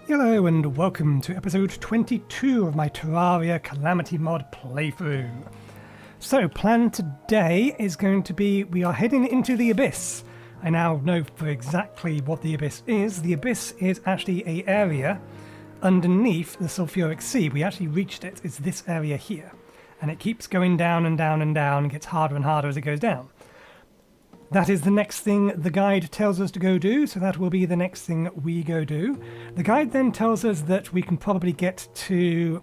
Hello and welcome to episode 22 of my Terraria Calamity mod playthrough. So, plan today is going to be, we are heading into the Abyss. I now know for exactly what the Abyss is. The Abyss is actually an area underneath the Sulfuric Sea. We actually reached it. It's this area here. And it keeps going down and down and down and gets harder and harder as it goes down. That is the next thing the guide tells us to go do, so that will be the next thing we go do. The guide then tells us that we can probably get to,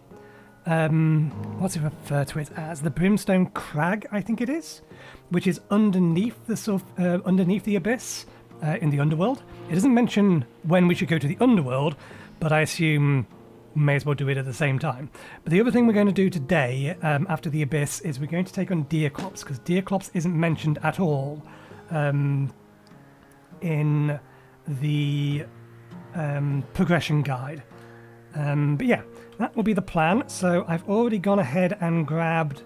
what's it refer to it as? The Brimstone Crag, I think it is, which is underneath the Abyss in the Underworld. It doesn't mention when we should go to the Underworld, but I assume we may as well do it at the same time. But the other thing we're going to do today, after the Abyss, is we're going to take on Deerclops, because Deerclops isn't mentioned at all in the progression guide. But yeah, that will be the plan. So I've already gone ahead and grabbed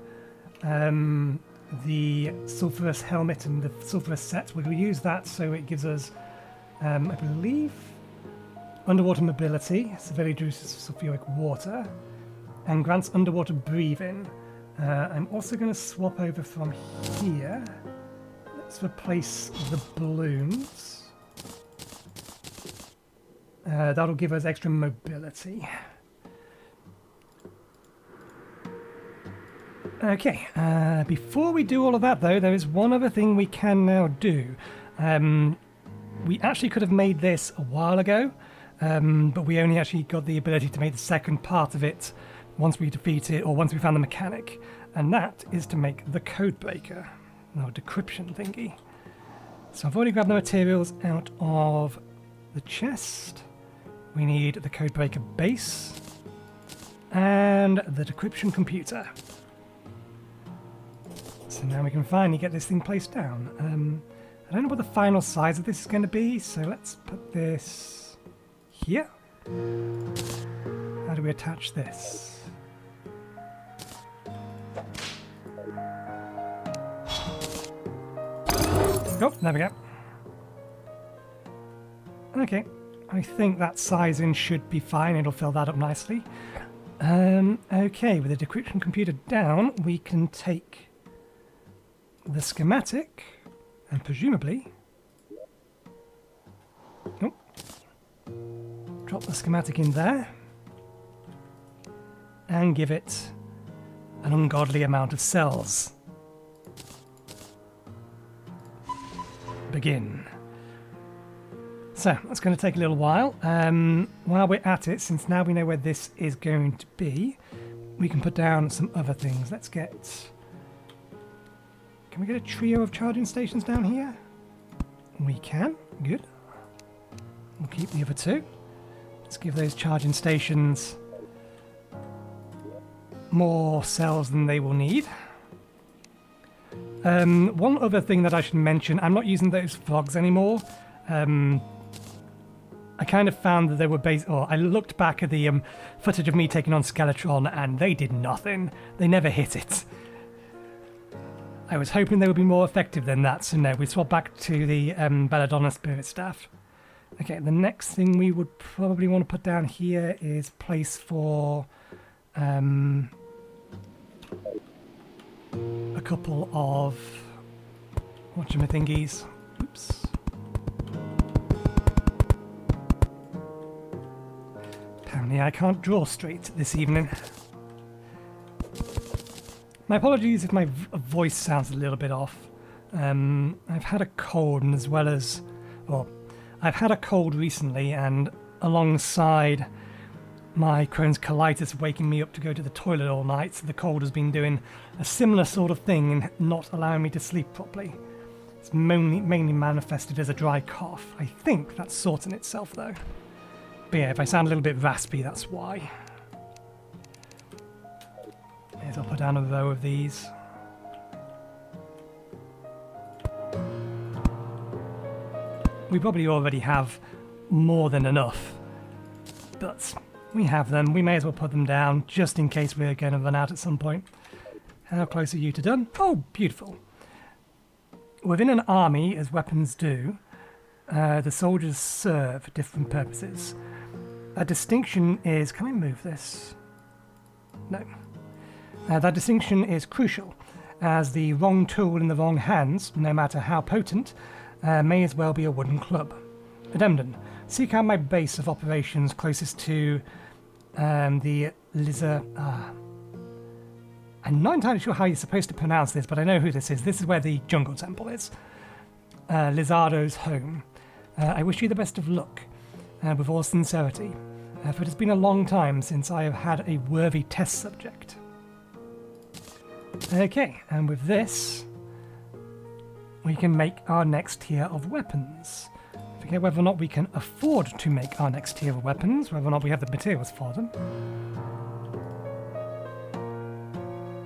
the Sulphurous Helmet and the Sulphurous Set. We'll use that so it gives us, I believe, underwater mobility, severely reduces sulfuric water, and grants underwater breathing. I'm also going to swap over from here. Let's replace the balloons. That'll give us extra mobility. Okay, before we do all of that though, there is one other thing we can now do. We actually could have made this a while ago, but we only actually got the ability to make the second part of it once we defeat it, or once we found the mechanic, and that is to make the Codebreaker. No, decryption thingy. So I've already grabbed the materials out of the chest. We need the Codebreaker base and the decryption computer. So now we can finally get this thing placed down. I don't know what the final size of this is going to be, so let's put this here. How do we attach this? Oh, there we go. Okay, I think that sizing should be fine. It'll fill that up nicely. Okay, with the decryption computer down, we can take the schematic and presumably... Oh, drop the schematic in there and give it an ungodly amount of cells. Begin. So that's going to take a little while. While we're at it, since now we know where this is going to be, we can put down some other things. Let's get... Can we get a trio of charging stations down here? We can. Good. We'll keep the other two. Let's give those charging stations more cells than they will need. One other thing that I should mention, I'm not using those frogs anymore. I kind of found that they were I looked back at the footage of me taking on Skeletron and they did nothing. They never hit it. I was hoping they would be more effective than that, so no, we swap back to the Belladonna Spirit Staff. Okay, the next thing we would probably want to put down here is place for a couple of whatchamathingies. Oops. Apparently I can't draw straight this evening. My apologies if my voice sounds a little bit off. I've had a cold, and as well as... Well, I've had a cold recently, and alongside my Crohn's colitis waking me up to go to the toilet all night, so the cold has been doing a similar sort of thing and not allowing me to sleep properly. It's mainly manifested as a dry cough. I think that's sorting itself though. But yeah, if I sound a little bit raspy, that's why. I'll put down a row of these. We probably already have more than enough, but we have them. We may as well put them down just in case we're going to run out at some point. How close are you to done? Oh, beautiful. Within an army, as weapons do, the soldiers serve different purposes. a distinction is... Can I move this? No. That distinction is crucial, as the wrong tool in the wrong hands, no matter how potent, may as well be a wooden club. Addendum. Seek out my base of operations closest to the Lizard... I'm not entirely sure how you're supposed to pronounce this, but I know who this is. This is where the jungle temple is. Lizardo's home. I wish you the best of luck, with all sincerity, for it has been a long time since I have had a worthy test subject. Okay, and with this, we can make our next tier of weapons. I forget whether or not we can afford to make our next tier of weapons, whether or not we have the materials for them.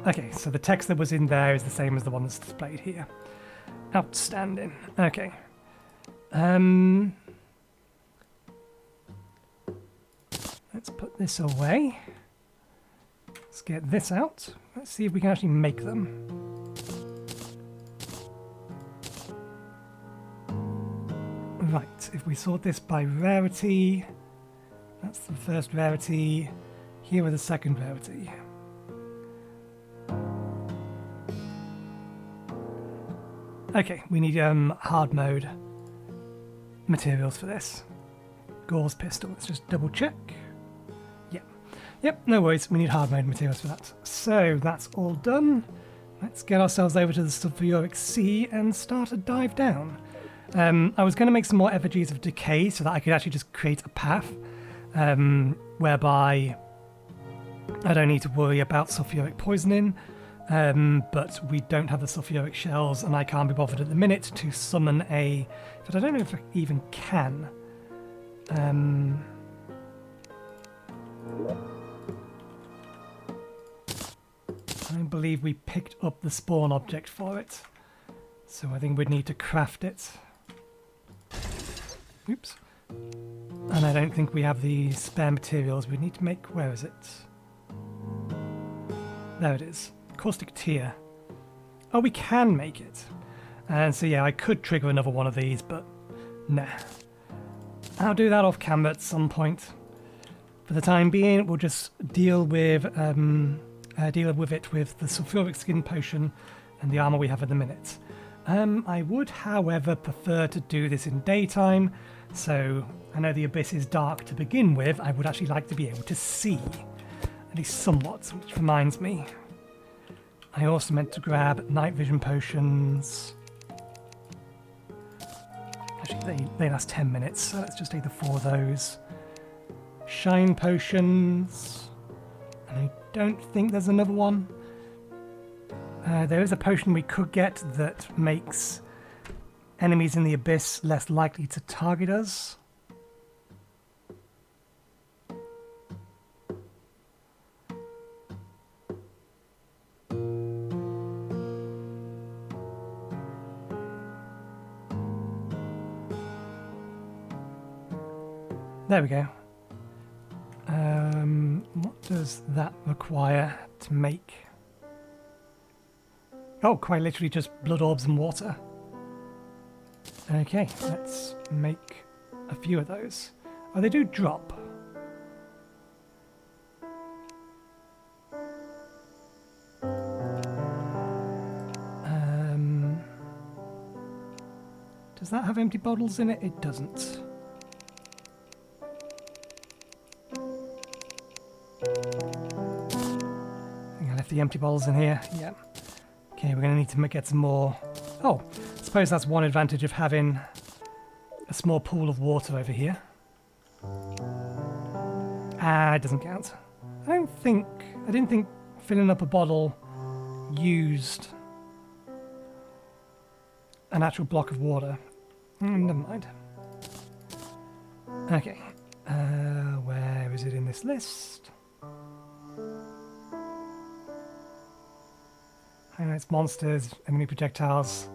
Okay, so the text that was in there is the same as the one that's displayed here. Outstanding. Okay. Let's put this away. Let's get this out. Let's see if we can actually make them. Right, if we sort this by rarity, that's the first rarity. Here are the second rarity. Okay, we need hard mode materials for this. Gauze pistol, let's just double check. Yep, no worries, we need hard mode materials for that. So that's all done. Let's get ourselves over to the sulfuric sea and start a dive down. I was going to make some more effigies of decay so that I could actually just create a path whereby I don't need to worry about sulfuric poisoning. But we don't have the sulfuric shells, and I can't be bothered at the minute to summon a... But I don't know if I even can. I don't believe we picked up the spawn object for it, so I think we'd need to craft it. Oops. And I don't think we have the spare materials. We need to make... Where is it? There it is. Caustic tier. Oh, we can make it. And so yeah, I could trigger another one of these, but nah. I'll do that off camera at some point. For the time being, we'll just deal with it with the sulfuric skin potion and the armor we have at the minute. I would, however, prefer to do this in daytime, so I know the abyss is dark to begin with. I would actually like to be able to see, at least somewhat, which reminds me. I also meant to grab night vision potions. Actually, they last 10 minutes, so let's just take the 4 of those. Shine potions. And I don't think there's another one. There is a potion we could get that makes enemies in the abyss less likely to target us. There we go. What does that require to make? Oh, quite literally just blood orbs and water. Okay, let's make a few of those. Oh, they do drop. Does that have empty bottles in it? It doesn't. The empty bottles in here. Yeah. Okay, we're going to need to get some more. Oh, I suppose that's one advantage of having a small pool of water over here. Ah, it doesn't count. I didn't think filling up a bottle used an actual block of water. Never mind. Okay. Where is it in this list? Highlights monsters, enemy projectiles.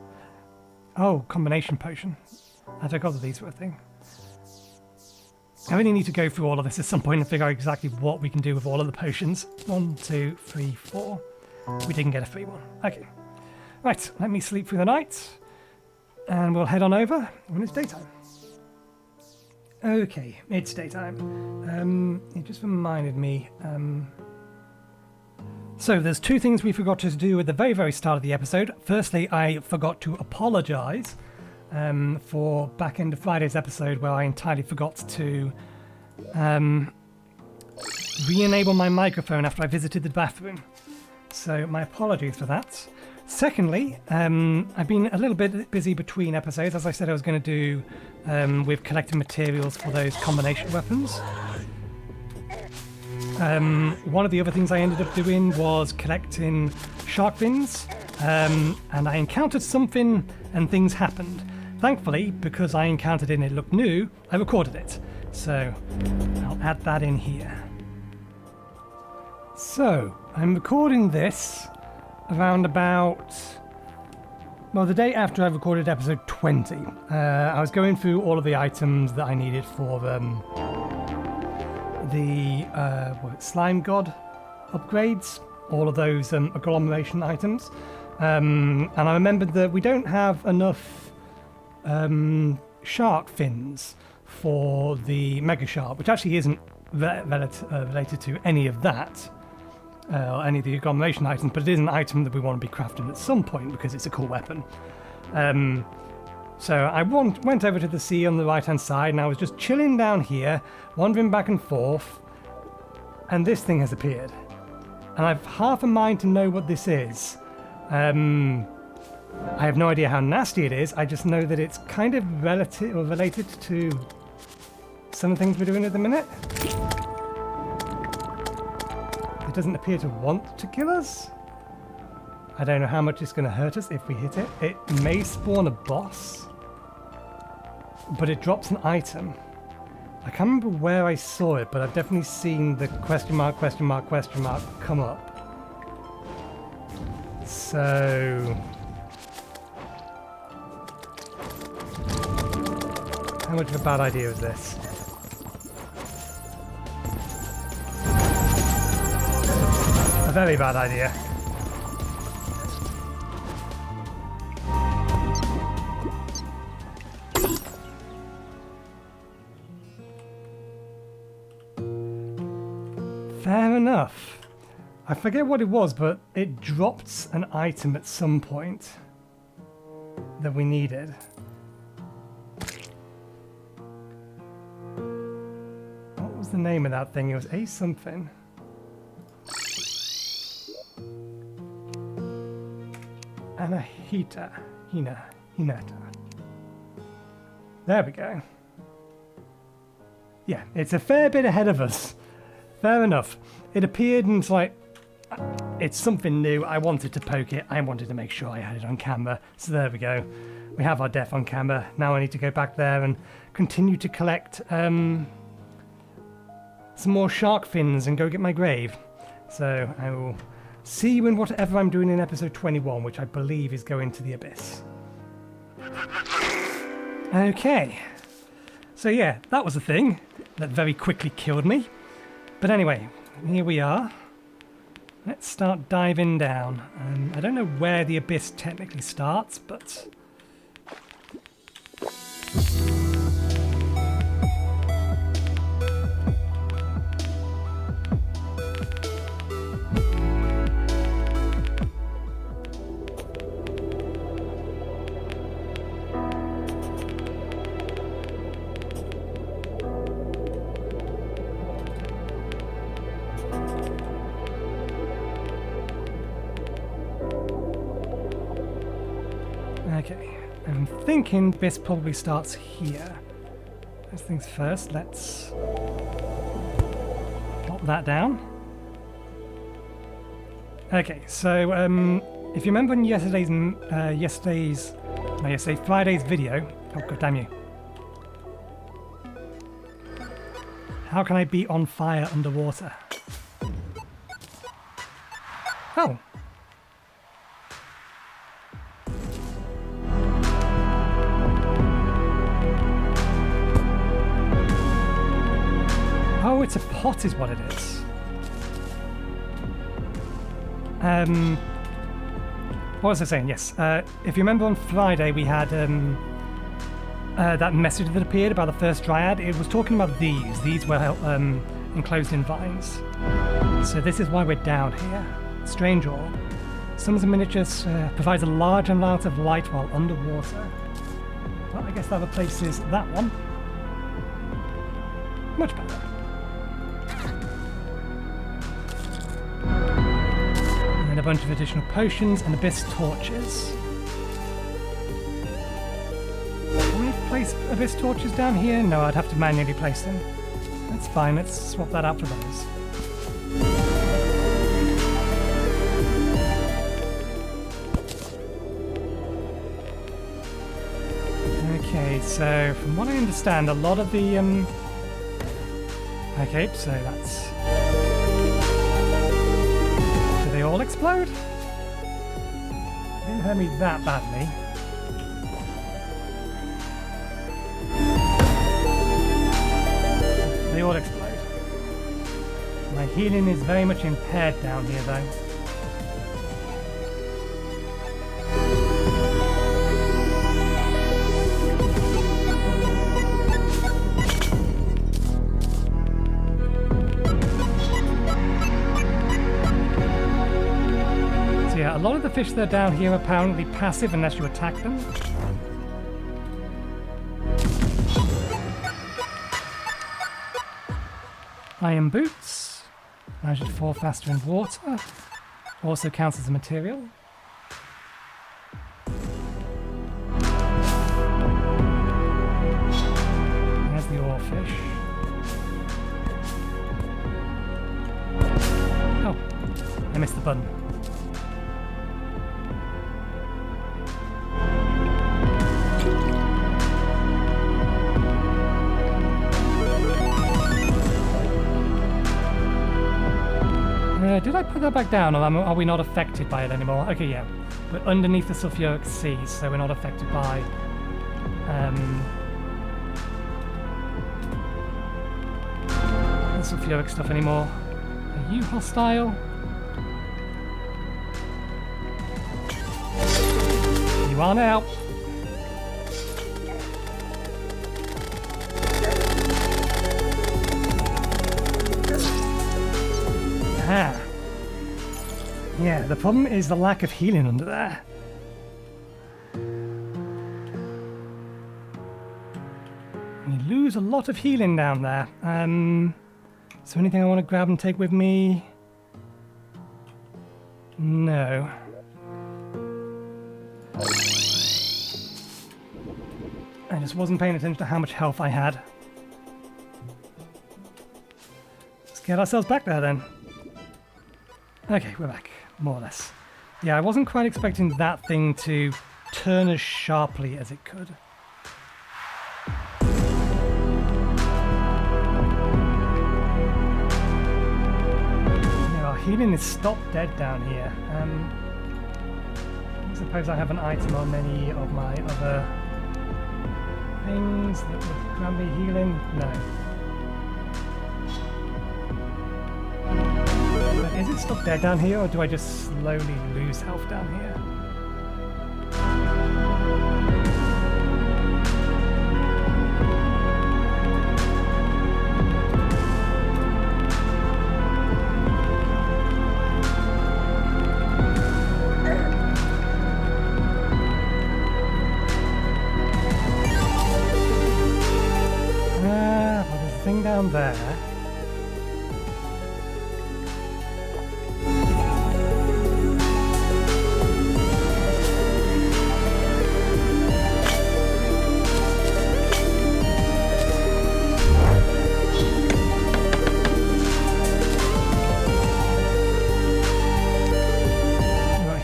Oh, combination potion. I forgot that these were a thing. I really need to go through all of this at some point and figure out exactly what we can do with all of the potions. 1, 2, 3, 4. We didn't get a free one. Okay. Right, let me sleep through the night. And we'll head on over when it's daytime. Okay, it's daytime. It just reminded me. So there's two things we forgot to do at the very, very start of the episode. Firstly, I forgot to apologise for back end of Friday's episode where I entirely forgot to re-enable my microphone after I visited the bathroom. So my apologies for that. Secondly, I've been a little bit busy between episodes, as I said I was going to do with collecting materials for those combination weapons. One of the other things I ended up doing was collecting shark fins, and I encountered something and things happened. Thankfully, because I encountered it and it looked new, I recorded it. So I'll add that in here. So I'm recording this around about, well, the day after I recorded episode 20. I was going through all of the items that I needed for the slime god upgrades, all of those agglomeration items, and I remembered that we don't have enough shark fins for the mega shark, which actually isn't related to any of that, or any of the agglomeration items, but it is an item that we want to be crafting at some point because it's a cool weapon. So I went over to the sea on the right hand side, and I was just chilling down here, wandering back and forth, and this thing has appeared. And I've half a mind to know what this is. I have no idea how nasty it is, I just know that it's kind of related to some of the things we're doing at the minute. It doesn't appear to want to kill us. I don't know how much it's going to hurt us if we hit it. It may spawn a boss, but it drops an item. I can't remember where I saw it, but I've definitely seen the question mark come up. So how much of a bad idea is this? A very bad idea. Fair enough. I forget what it was, but it dropped an item at some point that we needed. What was the name of that thing? It was A something. Hinata. There we go. Yeah, it's a fair bit ahead of us. Fair enough. It appeared and it's like, it's something new. I wanted to poke it. I wanted to make sure I had it on camera. So there we go. We have our death on camera. Now I need to go back there and continue to collect some more shark fins and go get my grave. So I will see you in whatever I'm doing in episode 21, which I believe is going to the abyss. Okay. So yeah, that was a thing that very quickly killed me. But anyway, here we are. Let's start diving down. I don't know where the abyss technically starts, but... Okay, I'm thinking this probably starts here. First things first, let's pop that down. Okay, so if you remember in Friday's video, oh god damn you. How can I be on fire underwater? Oh. Oh, it's a pot is what it is. What was I saying? Yes. If you remember on Friday we had that message that appeared about the first dryad, it was talking about these. These were enclosed in vines. So this is why we're down here. Strange orb. Summons a miniature, provides a large amount of light while underwater. Well, I guess that replaces that one. Much better. And then a bunch of additional potions and abyss torches. Can we place abyss torches down here? No, I'd have to manually place them. That's fine, let's swap that out for those. Okay, so from what I understand, a lot of the okay, so that's... Do they all explode? They didn't hurt me that badly. They all explode. My healing is very much impaired down here though. A lot of the fish that are down here are apparently passive unless you attack them. Iron boots. Manage to fall faster in water. Also counts as a material. There's the oarfish. Oh, I missed the button. Did I put that back down, or are we not affected by it anymore? Okay, yeah. We're underneath the sulfuric seas, so we're not affected by... the sulfuric stuff anymore. Are you hostile? You are now. Aha. Yeah, the problem is the lack of healing under there. We lose a lot of healing down there. Is there anything I want to grab and take with me? No. I just wasn't paying attention to how much health I had. Let's get ourselves back there then. Okay, we're back, more or less. Yeah, I wasn't quite expecting that thing to turn as sharply as it could. Yeah, our healing is stopped dead down here. I suppose I have an item on any of my other things that would grant me healing? No. Is it stopped dead down here, or do I just slowly lose health down here? Well, there's a thing down there.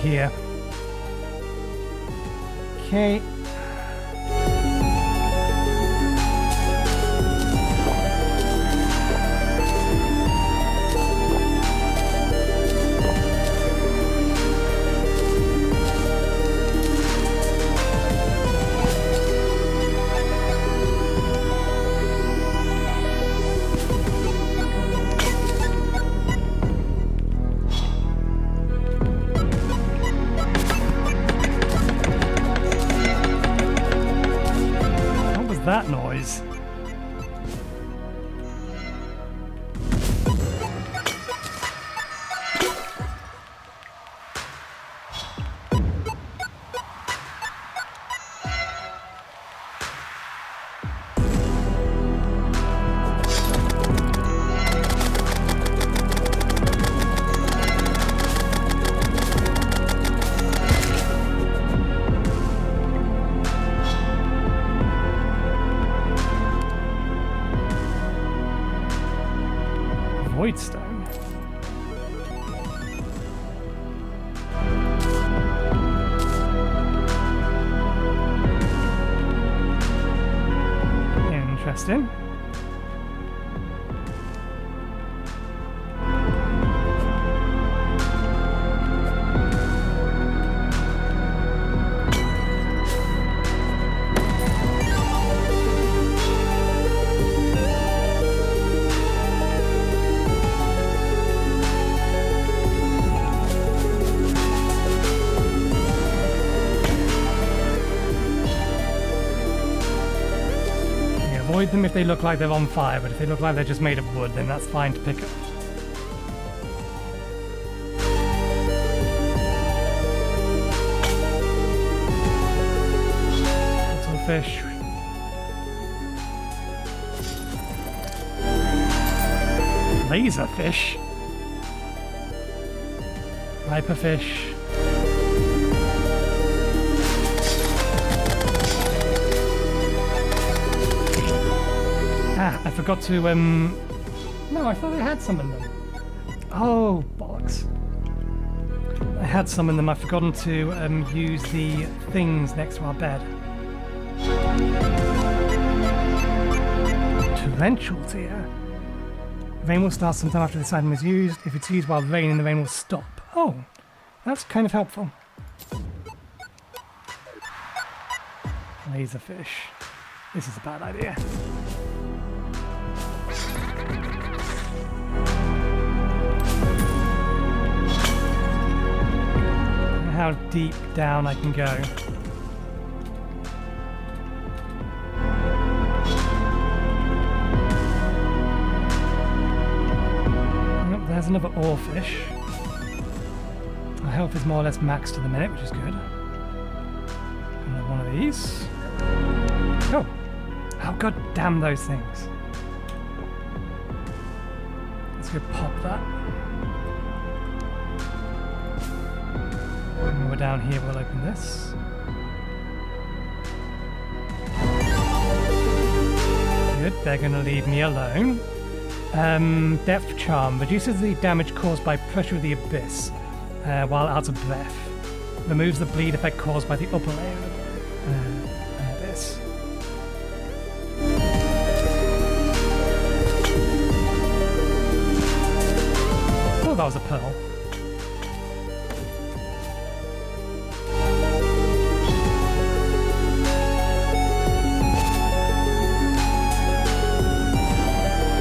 Here. Okay. void stone. Interesting. Avoid them if they look like they're on fire, but if they look like they're just made of wood, then that's fine to pick up. Little fish. Laserfish. Hyperfish. Ah, I forgot to, no, I thought I had summoned them. Oh, bollocks. I had summoned them, I've forgotten to use the things next to our bed. Torrential tear. Rain will start sometime after this item is used. If it's used while raining, the rain will stop. Oh, that's kind of helpful. Laserfish. This is a bad idea. How deep down I can go. Oh, there's another oarfish. Our health is more or less maxed to the minute, which is good. Another one of these. Oh! Oh, god damn those things. Let's go pop that. When we're down here, we'll open this. Good, they're going to leave me alone. Depth Charm reduces the damage caused by pressure of the abyss while out of breath. Removes the bleed effect caused by the upper layer of abyss. Oh, that was a pearl.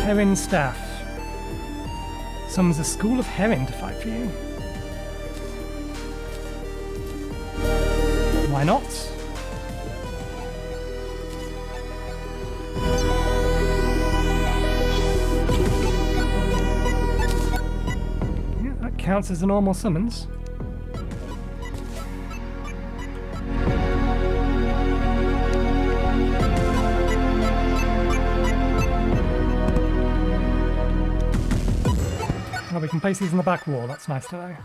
Heron Staff. Summons a school of heron to fight for you. Why not? Yeah, that counts as a normal summons. We can place these on the back wall, that's nice to know.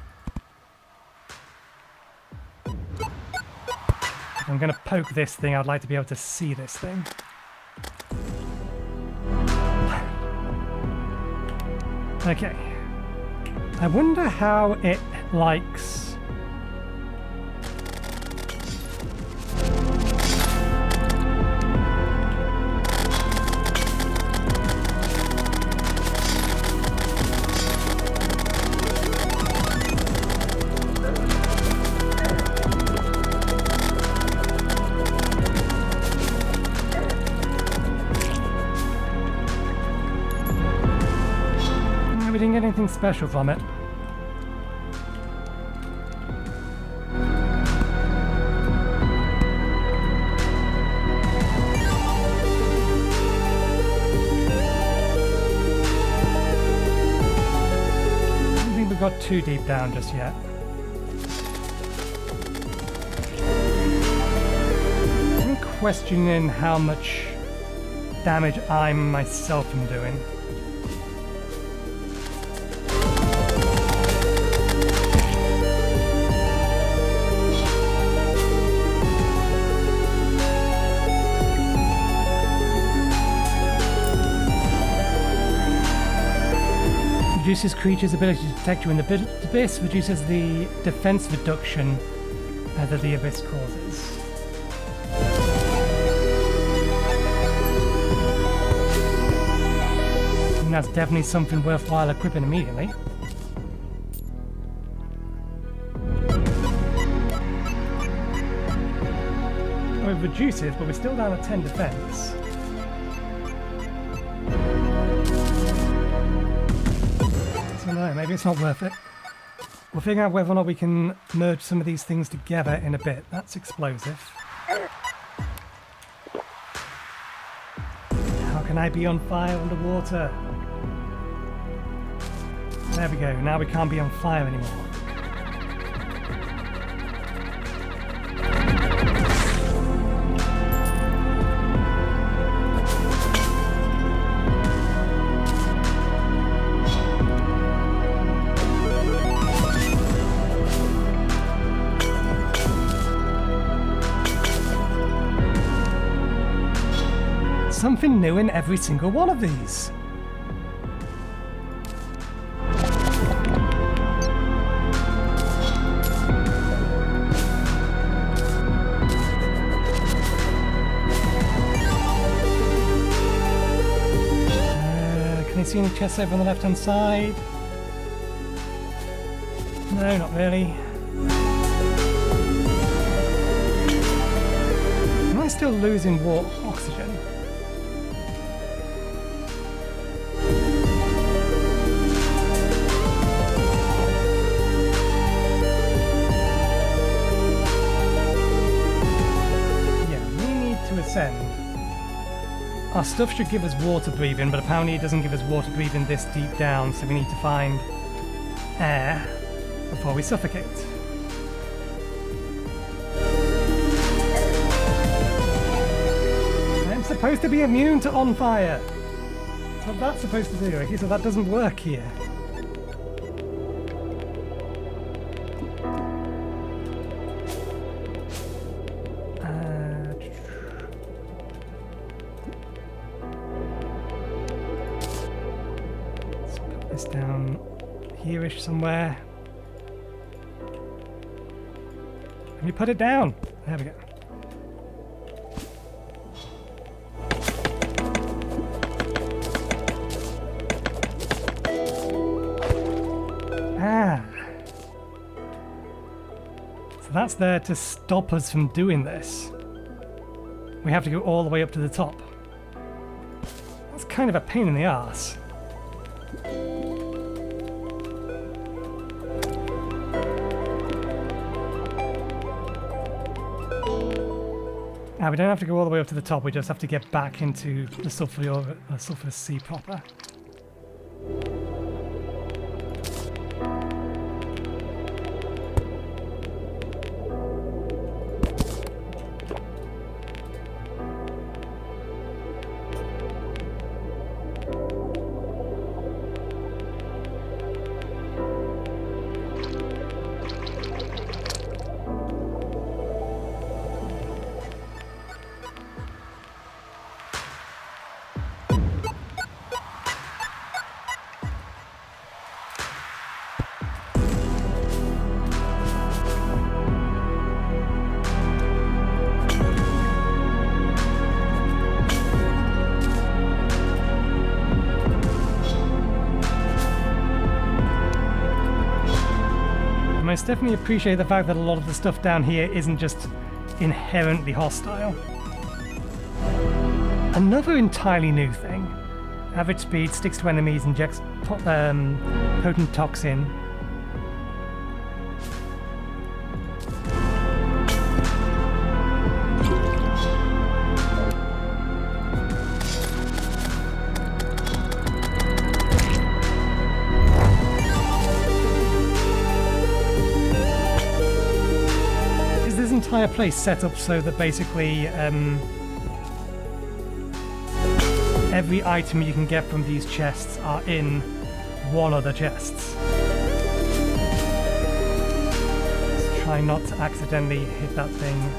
If I'm going to poke this thing, I'd like to be able to see this thing. Okay. I wonder how it likes... We didn't get anything special from it. I don't think we got too deep down just yet. I'm questioning how much damage I myself am doing. Reduces creatures' ability to detect you in the abyss. Reduces the defense reduction that the abyss causes. And that's definitely something worthwhile equipping immediately. Well, it reduces, but we're still down at 10 defense. So no, maybe it's not worth it. We'll figure out whether or not we can merge some of these things together in a bit. That's explosive. How can I be on fire underwater? There we go, now we can't be on fire anymore. Something new in every single one of these. Can I see any chests over on the left-hand side? No, not really. Am I still losing oxygen? Our stuff should give us water breathing, but apparently it doesn't give us water breathing this deep down, so we need to find air before we suffocate. I'm supposed to be immune to on fire. That's what that's supposed to do. Okay, so that doesn't work here. Down here-ish somewhere. Can you put it down? There we go. So that's there to stop us from doing this. We have to go all the way up to the top. That's kind of a pain in the arse. Now, we don't have to go all the way up to the top, we just have to get back into the sulfurous sea proper. I definitely appreciate the fact that a lot of the stuff down here isn't just inherently hostile. Another entirely new thing. Average speed, sticks to enemies, injects potent toxin. Entire place set up so that basically every item you can get from these chests are in one of the chests. Let's try not to accidentally hit that thing.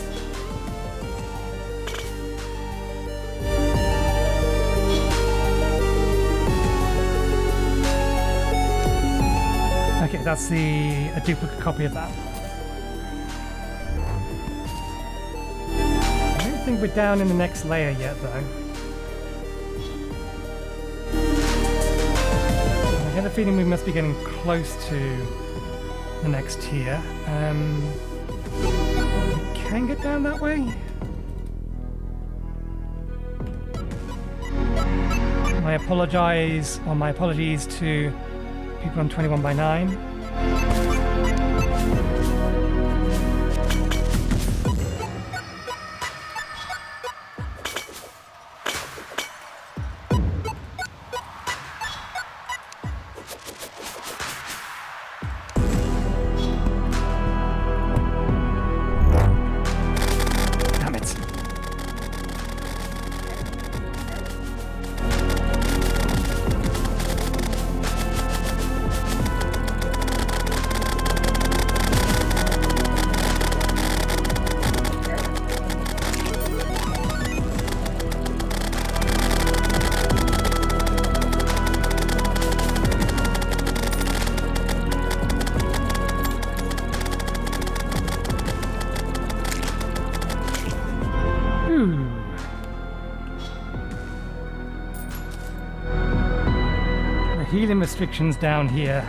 that's a duplicate copy of that. I don't think we're down in the next layer yet, though. I get a feeling we must be getting close to the next tier. We can get down that way? My apologies to people on 21/9. Healing restrictions down here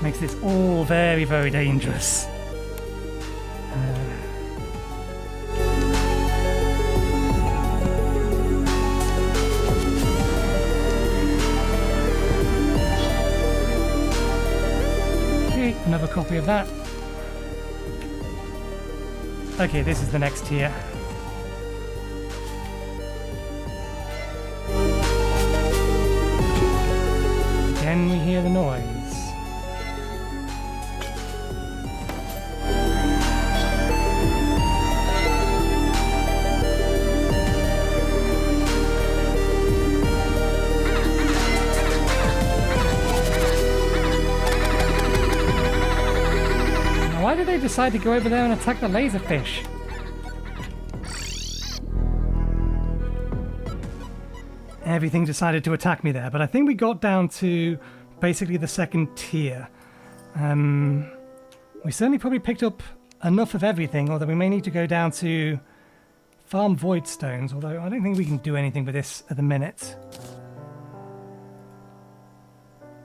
makes this all very, very dangerous. Okay, another copy of that. Okay, this is the next tier. Again, we hear the noise. Now, why did they decide to go over there and attack the laserfish? Everything decided to attack me there, but I think we got down to basically the second tier. We certainly probably picked up enough of everything, although we may need to go down to farm void stones, although I don't think we can do anything with this at the minute.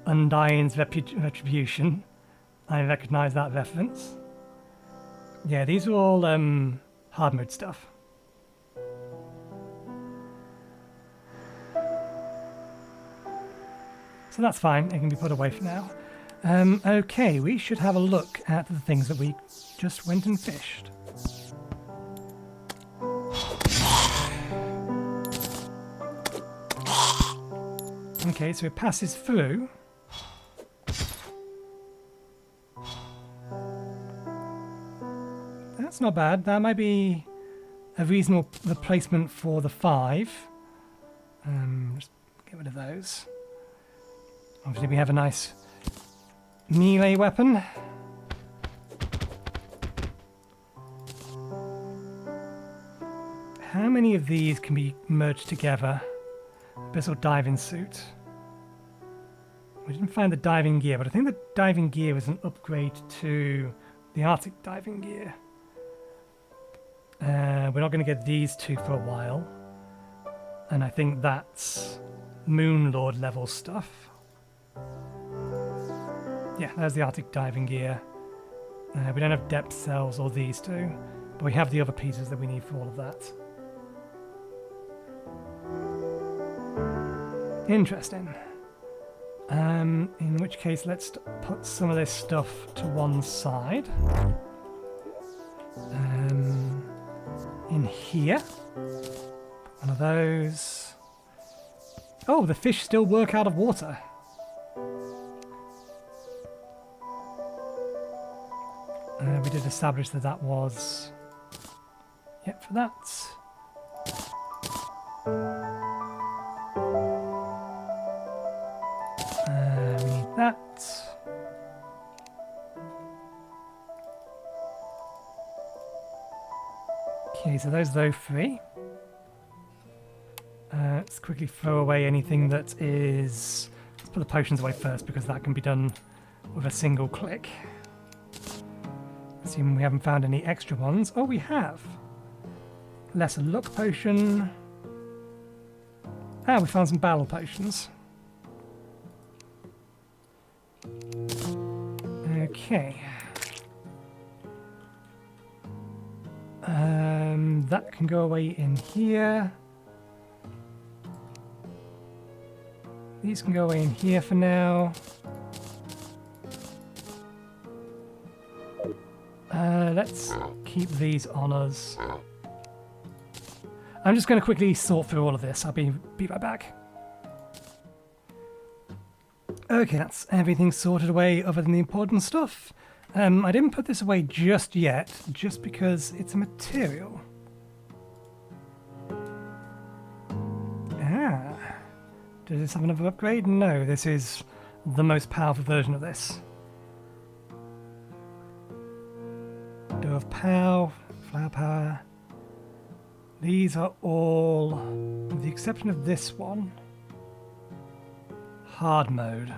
Undyne's Retribution. I recognise that reference. Yeah, these are all hard mode stuff. So that's fine, it can be put away for now. Okay, we should have a look at the things that we just went and fished. Okay, so it passes through. That's not bad, that might be a reasonable replacement for the 5. Just get rid of those. Obviously we have a nice melee weapon. How many of these can be merged together? Abyssal diving suit. We didn't find the diving gear, but I think the diving gear was an upgrade to the Arctic diving gear. We're not going to get these two for a while. And I think that's Moonlord level stuff. Yeah, there's the Arctic diving gear. We don't have depth cells or these two, but we have the other pieces that we need for all of that. Interesting. In which case, let's put some of this stuff to one side. In here. One of those. Oh, the fish still work out of water. We did establish that that was... Yep, for that. We need that. Okay, so those are those 3. Let's quickly throw away anything that is... Let's put the potions away first, because that can be done with a single click. Assuming we haven't found any extra ones. Oh, we have. Lesser luck potion. Ah, we found some battle potions. Okay. That can go away in here. These can go away in here for now. Let's keep these on us. I'm just going to quickly sort through all of this. I'll be right back. Okay, that's everything sorted away other than the important stuff. I didn't put this away just yet, just because it's a material. Ah. Does this have another upgrade? No, this is the most powerful version of this. Dove Pow, Flower Power. These are all, with the exception of this one, hard mode.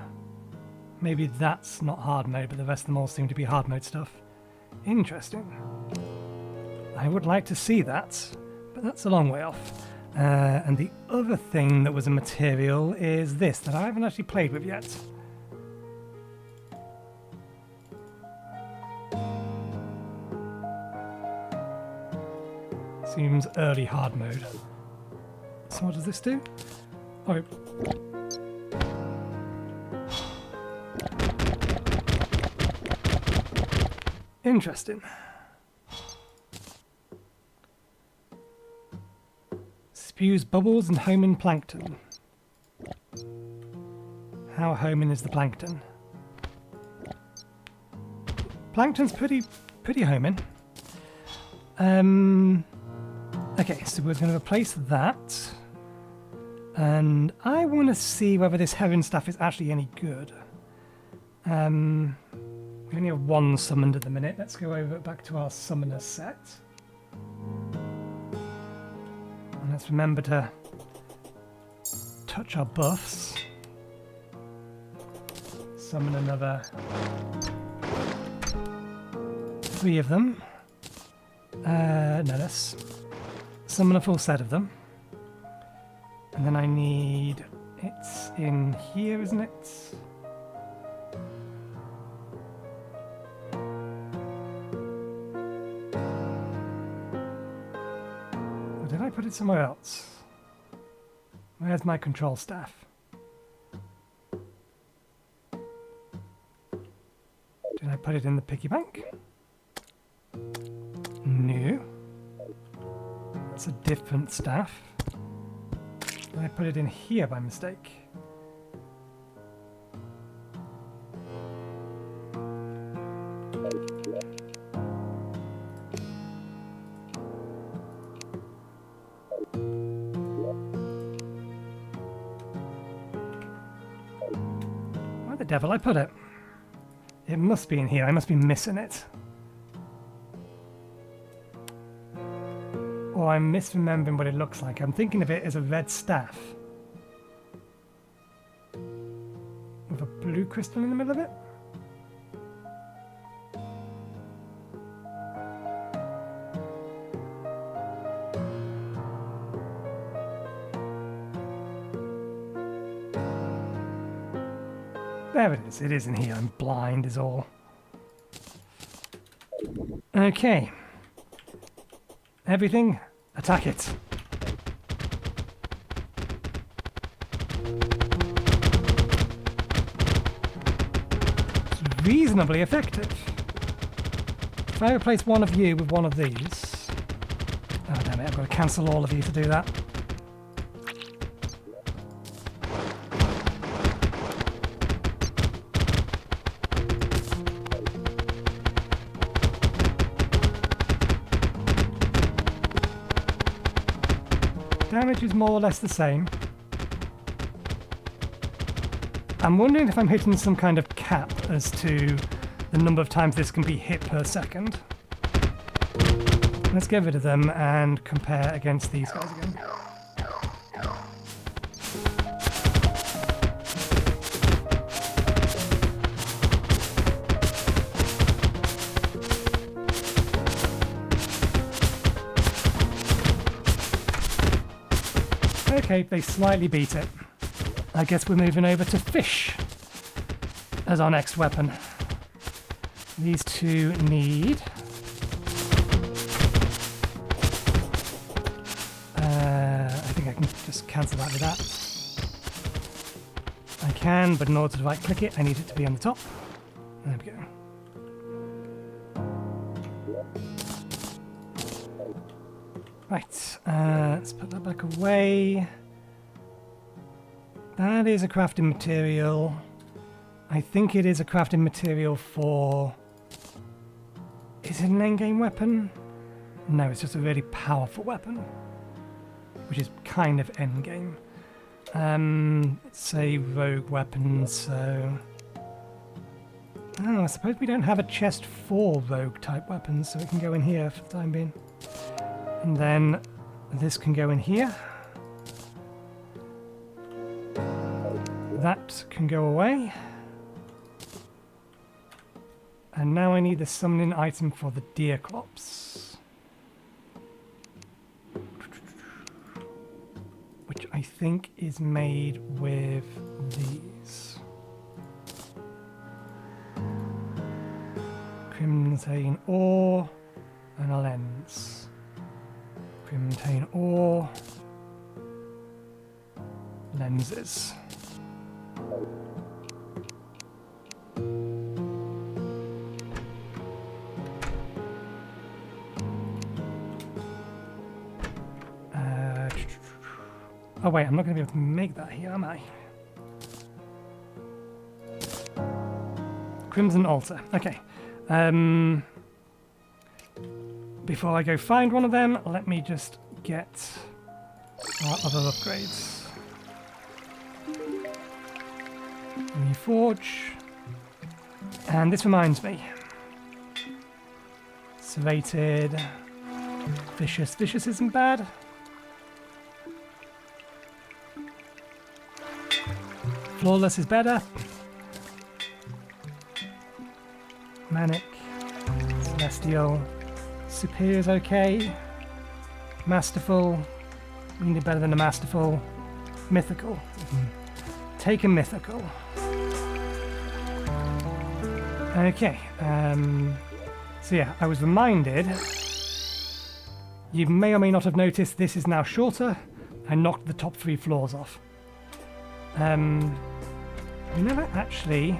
Maybe that's not hard mode, but the rest of them all seem to be hard mode stuff. Interesting. I would like to see that, but that's a long way off. And the other thing that was a material is this, that I haven't actually played with yet. Seems early hard mode. So what does this do? Oh. Interesting. Spews bubbles and homing plankton. How homing is the plankton? Plankton's pretty homing. Okay, so we're going to replace that. And I want to see whether this heron stuff is actually any good. We only have one summoned at the minute. Let's go over back to our summoner set. And let's remember to touch our buffs. Summon another 3 of them. No, let's summon a full set of them. And then I need... It's in here, isn't it? Or did I put it somewhere else? Where's my control staff? Did I put it in the piggy bank? No. That's a different staff. Did I put it in here by mistake? Where the devil I put it? It must be in here. I must be missing it. Or I'm misremembering what it looks like. I'm thinking of it as a red staff. With a blue crystal in the middle of it? There it is. It is in here. I'm blind is all. Okay. Everything, attack it. It's reasonably effective. If I replace one of you with one of these... Oh damn it, I've got to cancel all of you to do that. Damage is more or less the same. I'm wondering if I'm hitting some kind of cap as to the number of times this can be hit per second. Let's get rid of them and compare against these guys again. Okay, they slightly beat it. I guess we're moving over to fish as our next weapon. These two need... I think I can just cancel that with that. I can, but in order to right-click it, I need it to be on the top. There we go. Right, let's put that back away. That is a crafting material. I think it is a crafting material for... Is it an endgame weapon? No, it's just a really powerful weapon, which is kind of endgame. Let's say rogue weapons, so... Oh, I suppose we don't have a chest for rogue type weapons, so it can go in here for the time being. And then this can go in here. That can go away. And now I need the summoning item for the Deerclops, which I think is made with these. Crimson ore and a lens. Crimson ore, lenses. Oh wait, I'm not going to be able to make that here, am I? Crimson altar. Okay. Before I go find one of them, let me just get our other upgrades. Reforge. And this reminds me. Serrated. Vicious. Vicious isn't bad. Flawless is better. Manic. Celestial. Superior is okay. Masterful. We need better than a masterful. Mythical. Take a mythical. Okay. So yeah, I was reminded. You may or may not have noticed this is now shorter. I knocked the top 3 floors off. We never actually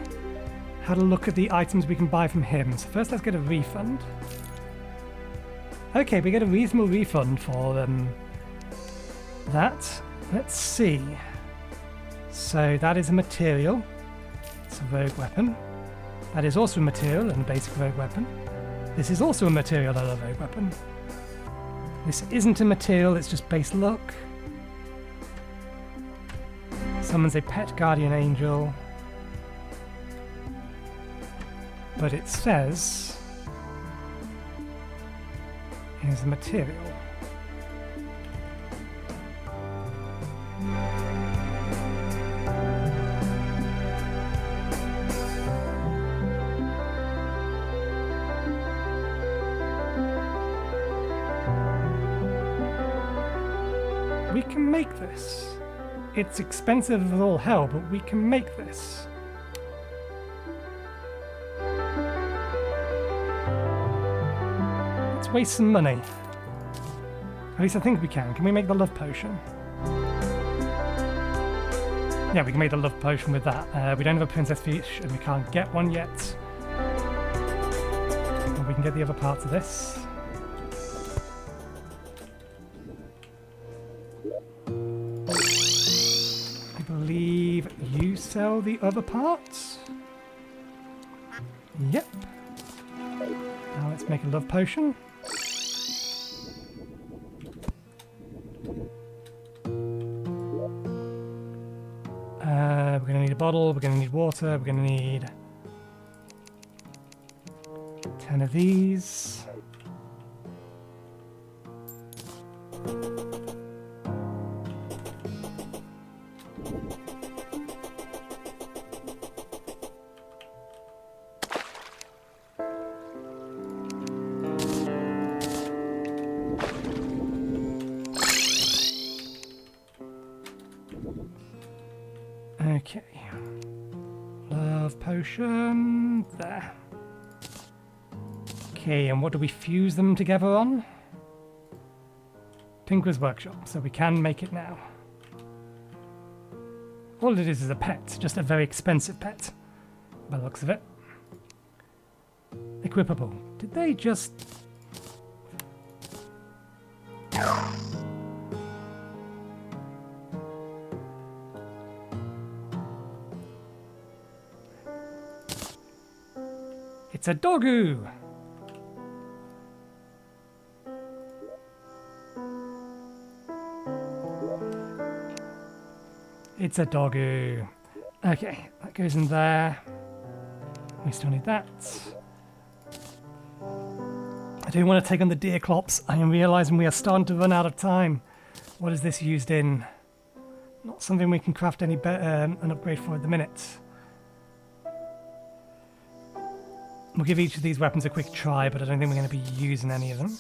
had a look at the items we can buy from him. So first let's get a refund. Okay, we get a reasonable refund for that. Let's see. So that is a material. It's a rogue weapon. That is also a material and a basic rogue weapon. This is also a material and a rogue weapon. This isn't a material, it's just base look. Summons a pet guardian angel. But it says here's the material. We can make this. It's expensive as all hell, but we can make this. Let's waste some money. At least I think we can. Can we make the love potion? Yeah, we can make the love potion with that. We don't have a princess fish, and we can't get one yet. But we can get the other parts of this. You sell the other parts? Yep. Now let's make a love potion. We're going to need a bottle, we're going to need water, we're going to need 10 of these. Okay. Love potion. There. Okay, and what do we fuse them together on? Tinker's Workshop, so we can make it now. All it is a pet, just a very expensive pet, by the looks of it. Equipable. Did they just... It's a doggo! It's a doggo. Okay, that goes in there. We still need that. I do want to take on the Deerclops. I am realising we are starting to run out of time. What is this used in? Not something we can craft any an upgrade for at the minute. We'll give each of these weapons a quick try, but I don't think we're going to be using any of them.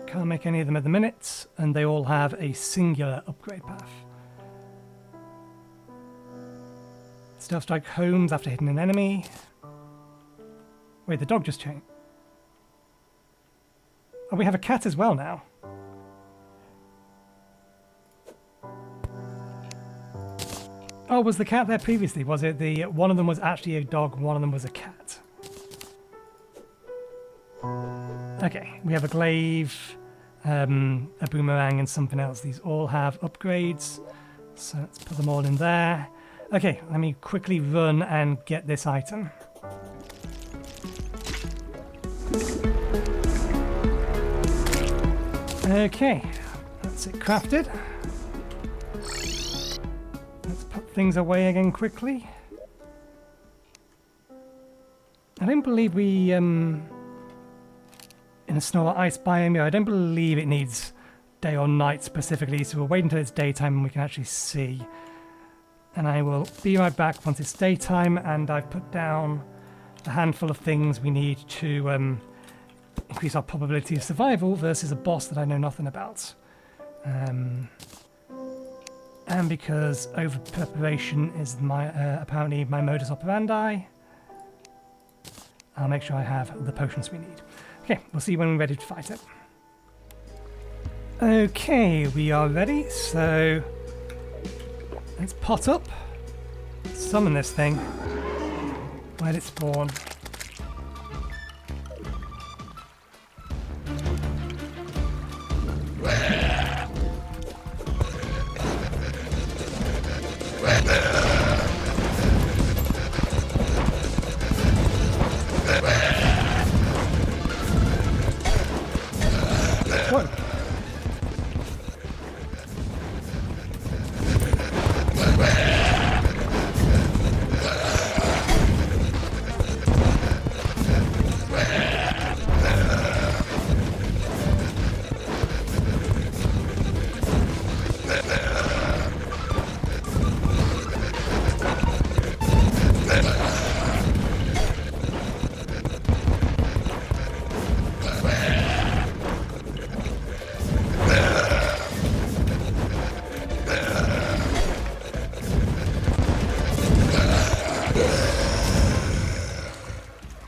Can't make any of them at the minute, and they all have a singular upgrade path. Stealth strike homes after hitting an enemy. Wait, the dog just changed. Oh, we have a cat as well now. Oh, was the cat there previously? Was it the... one of them was actually a dog, one of them was a cat? Okay, we have a glaive, a boomerang and something else. These all have upgrades, so let's put them all in there. Okay, let me quickly run and get this item. Okay, that's it crafted. Let's put things away again quickly. I don't believe we, in a snow or ice biome, I don't believe it needs day or night specifically, so we'll wait until it's daytime and we can actually see. And I will be right back once it's daytime and I've put down a handful of things we need to increase our probability of survival versus a boss that I know nothing about. And because over preparation is my apparently my modus operandi, I'll make sure I have the potions we need. Okay, we'll see when we're ready to fight it. Okay, we are ready, so let's pot up, summon this thing. Where did it spawn?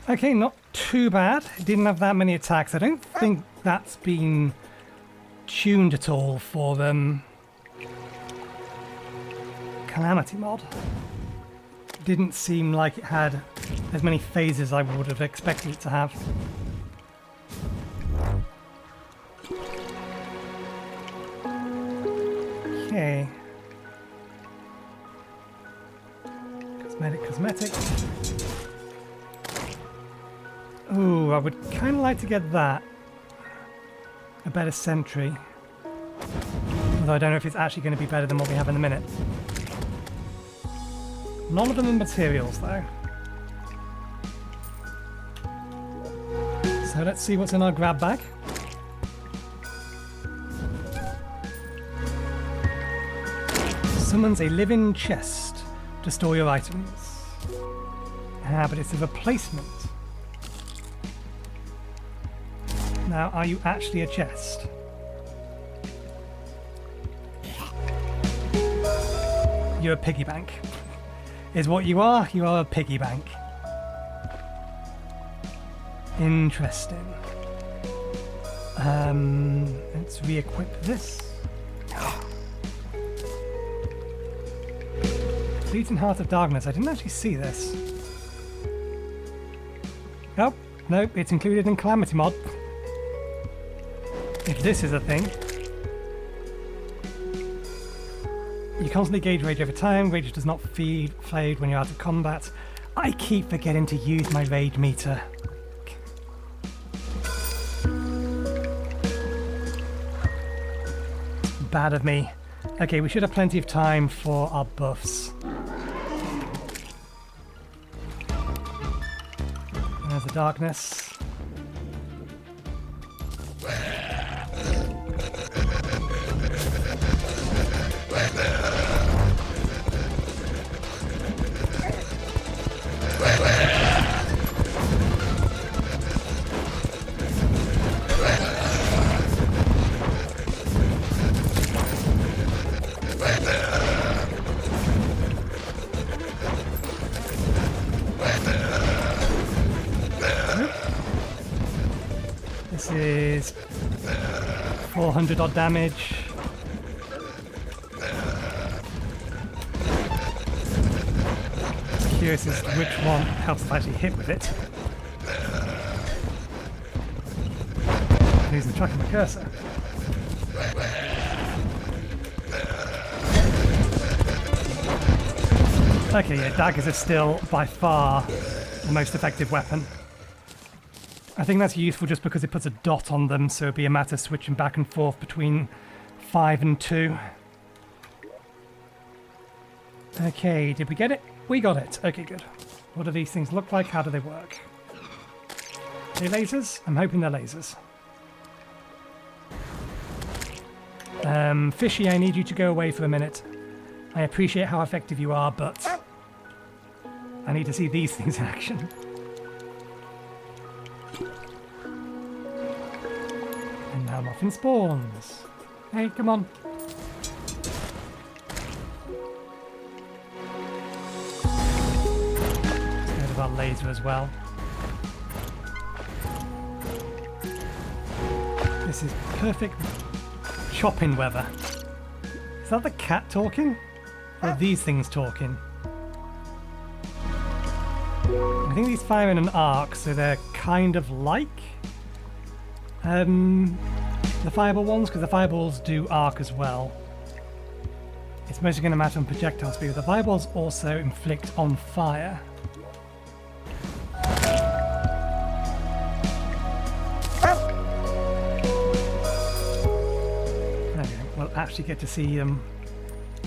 Okay, not too bad. It didn't have that many attacks. I don't think that's been tuned at all for Calamity mod. Didn't seem like it had as many phases I would have expected it to have. Okay. Cosmetic. Ooh, I would kind of like to get that. A better sentry. Although I don't know if it's actually going to be better than what we have in a minute. None of them in materials, though. So let's see what's in our grab bag. Summons a living chest to store your items. Ah, but it's a replacement. Now, are you actually a chest? You're a piggy bank. Is what you are. You are a piggy bank. Interesting. Let's re-equip this. Fleeting Heart of Darkness. I didn't actually see this. Oh, no, it's included in Calamity mod. If this is a thing. You constantly gauge rage over time. Rage does not fade when you're out of combat. I keep forgetting to use my rage meter. Bad of me. Okay, we should have plenty of time for our buffs. There's the darkness. This is 400 odd damage. Curious as to which one helps if I actually hit with it. I'm losing track of my cursor. Okay, yeah, daggers are still by far the most effective weapon. I think that's useful just because it puts a dot on them, so it'd be a matter of switching back and forth between 5 and 2. Okay, did we get it? We got it. Okay, good. What do these things look like? How do they work? Are they lasers? I'm hoping they're lasers. Fishy, I need you to go away for a minute. I appreciate how effective you are, but I need to see these things in action. And now nothing spawns. Hey, come on. Let's go to our laser as well. This is perfect chopping weather. Is that the cat talking? Or are these things talking? I think these fire in an arc, so they're kind of like the fireball ones, because the fireballs do arc as well. It's mostly going to matter on projectile speed, but the fireballs also inflict on fire. There we go. We'll actually get to see them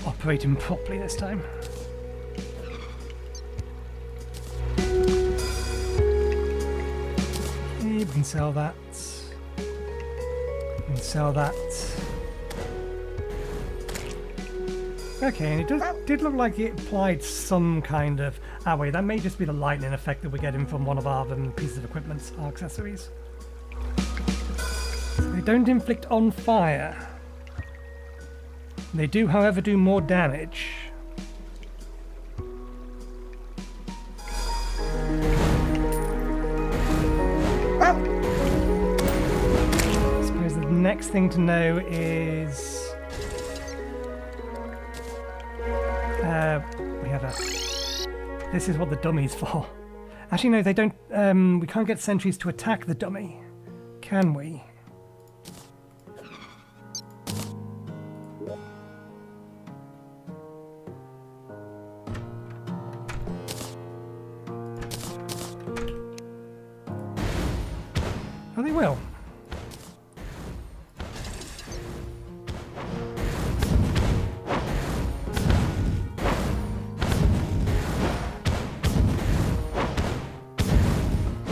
operating properly this time. Okay, we can sell that. We can sell that. Okay, and it did look like it applied some kind of... Ah, wait, that may just be the lightning effect that we're getting from one of our pieces of equipment, our accessories. So they don't inflict on fire. They do, however, do more damage. I suppose the next thing to know is... we have a... This is what the dummy's for. Actually, no, they don't... we can't get sentries to attack the dummy. Can we? Oh, they will.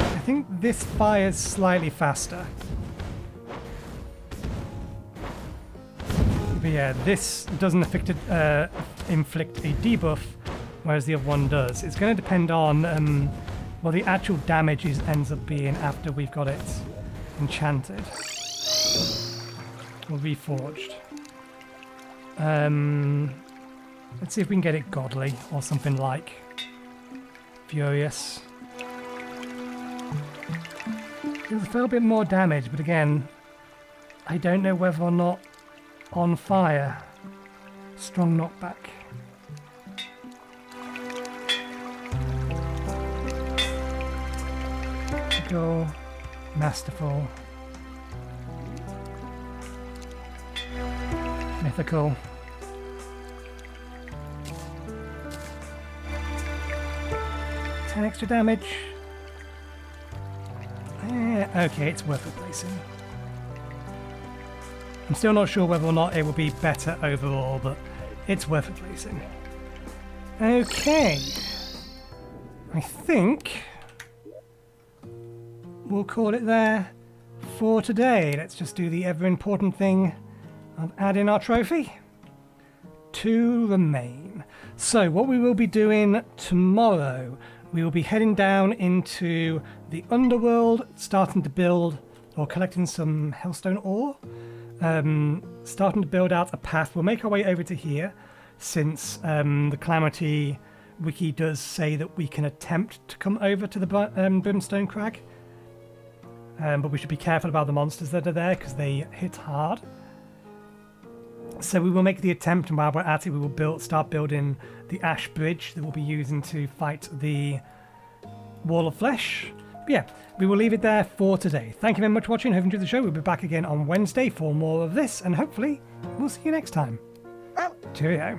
I think this fires slightly faster. But yeah, this doesn't inflict a debuff, whereas the other one does. It's going to depend on what the actual damage ends up being after we've got it enchanted. Or reforged. Let's see if we can get it godly or something like furious. It's a fair bit more damage, but again, I don't know whether or not on fire. Strong knockback. Go masterful. Mythical. Extra damage. Okay, it's worth replacing. I'm still not sure whether or not it will be better overall, but it's worth replacing. Okay. I think we'll call it there for today. Let's just do the ever important thing of adding our trophy. 2 remain. So what we will be doing tomorrow, we will be heading down into the underworld, starting to build, or collecting some hellstone ore, starting to build out a path. We'll make our way over to here, since the Calamity wiki does say that we can attempt to come over to the Brimstone Crag, but we should be careful about the monsters that are there, because they hit hard. So we will make the attempt, and while we're at it, we will start building the ash bridge that we'll be using to fight the Wall of Flesh. But yeah, we will leave it there for today. Thank you very much for watching. Hope you enjoyed the show. We'll be back again on Wednesday for more of this, and hopefully we'll see you next time. Cheerio.